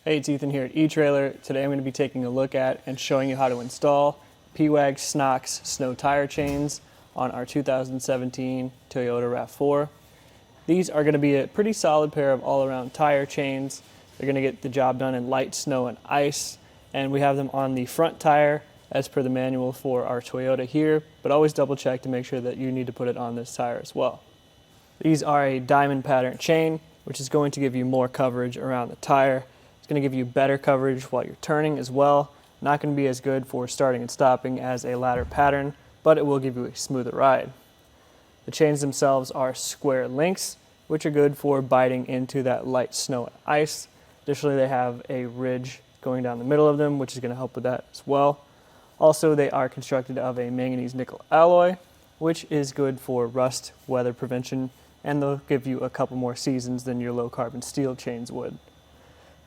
Hey, it's Ethan here at eTrailer. Today I'm going to be taking a look at and showing you how to install Pewag Snox Snow Tire Chains on our 2017 Toyota RAV4. These are going to be a pretty solid pair of all-around tire chains. They're going to get the job done in light snow and ice, and we have them on the front tire as per the manual for our Toyota here, but always double check to make sure that you need to put it on this tire as well. These are a diamond pattern chain, which is going to give you more coverage around the tire. It's going to give you better coverage while you're turning as well. Not going to be as good for starting and stopping as a ladder pattern, but it will give you a smoother ride. The chains themselves are square links, which are good for biting into that light snow and ice. Additionally, they have a ridge going down the middle of them, which is going to help with that as well. Also, they are constructed of a manganese nickel alloy, which is good for rust, weather prevention, and they'll give you a couple more seasons than your low carbon steel chains would.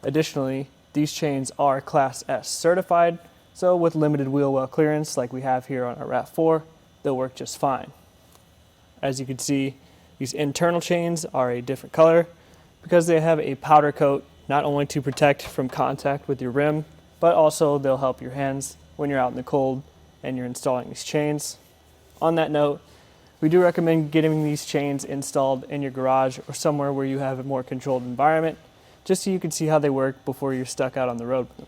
Additionally, these chains are Class S certified, so with limited wheel well clearance like we have here on our RAV4, they'll work just fine. As you can see, these internal chains are a different color because they have a powder coat, not only to protect from contact with your rim, but also they'll help your hands when you're out in the cold and you're installing these chains. On that note, we do recommend getting these chains installed in your garage or somewhere where you have a more controlled environment, just so you can see how they work before you're stuck out on the road with them.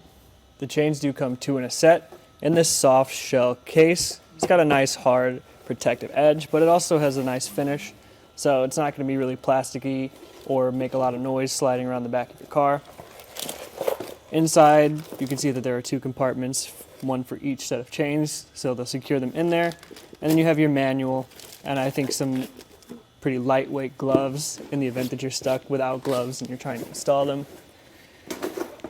The chains do come two in a set in this soft shell case. It's got a nice hard protective edge, but it also has a nice finish, so it's not going to be really plasticky or make a lot of noise sliding around the back of your car. Inside, you can see that there are two compartments, one for each set of chains, so they'll secure them in there. And then you have your manual, and I think some pretty lightweight gloves in the event that you're stuck without gloves and you're trying to install them.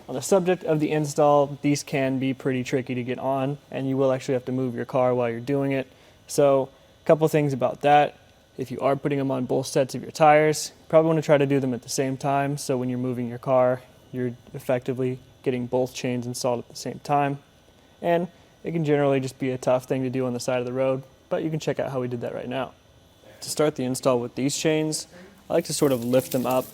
On the subject of the install, these can be pretty tricky to get on, and you will actually have to move your car while you're doing it. So a couple things about that. If you are putting them on both sets of your tires, you probably want to try to do them at the same time, so when you're moving your car, you're effectively getting both chains installed at the same time. And it can generally just be a tough thing to do on the side of the road, but you can check out how we did that right now. To start the install with these chains, I like to sort of lift them up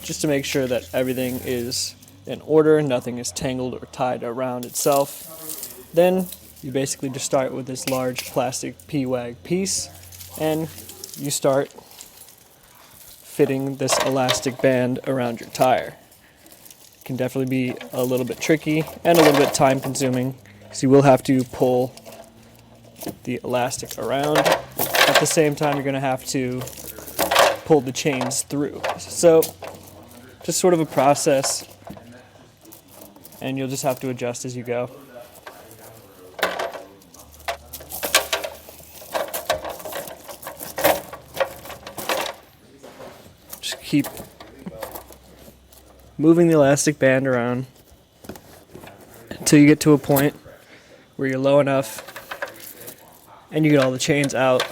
just to make sure that everything is in order, nothing is tangled or tied around itself. Then you basically just start with this large plastic Pewag piece, and you start fitting this elastic band around your tire. It can definitely be a little bit tricky and a little bit time consuming, because you will have to pull the elastic around. At the same time, you're going to have to pull the chains through. So just sort of a process, and you'll just have to adjust as you go. Just keep moving the elastic band around until you get to a point where you're low enough and you get all the chains out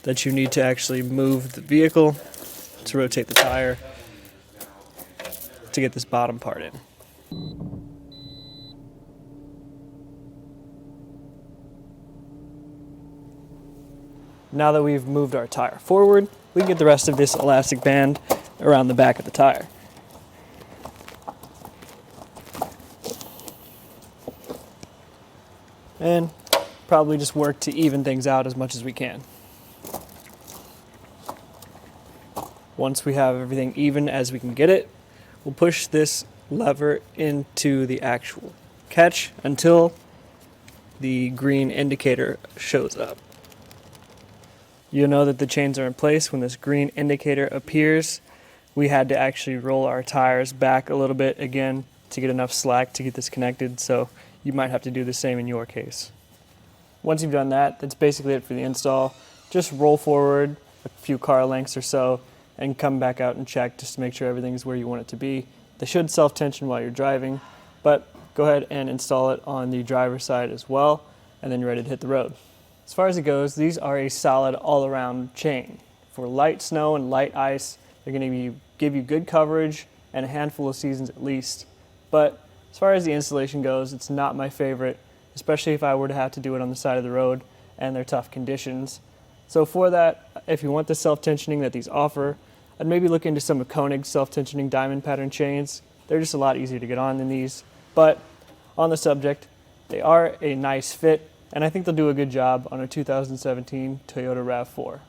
that you need to actually move the vehicle to rotate the tire to get this bottom part in. Now that we've moved our tire forward, we can get the rest of this elastic band around the back of the tire. And probably just work to even things out as much as we can. Once we have everything even as we can get it, we'll push this lever into the actual catch until the green indicator shows up. You'll know that the chains are in place when this green indicator appears. We had to actually roll our tires back a little bit again to get enough slack to get this connected, so you might have to do the same in your case. Once you've done that, that's basically it for the install. Just roll forward a few car lengths or so and come back out and check just to make sure everything's where you want it to be. They should self-tension while you're driving, but go ahead and install it on the driver's side as well, and then you're ready to hit the road. As far as it goes, these are a solid all-around chain. For light snow and light ice, they're going to give you good coverage and a handful of seasons at least. But as far as the installation goes, it's not my favorite, especially if I were to have to do it on the side of the road and they're tough conditions. So for that, if you want the self-tensioning that these offer, I'd maybe look into some of Koenig's self-tensioning diamond pattern chains. They're just a lot easier to get on than these. But on the subject, they are a nice fit, and I think they'll do a good job on a 2017 Toyota RAV4.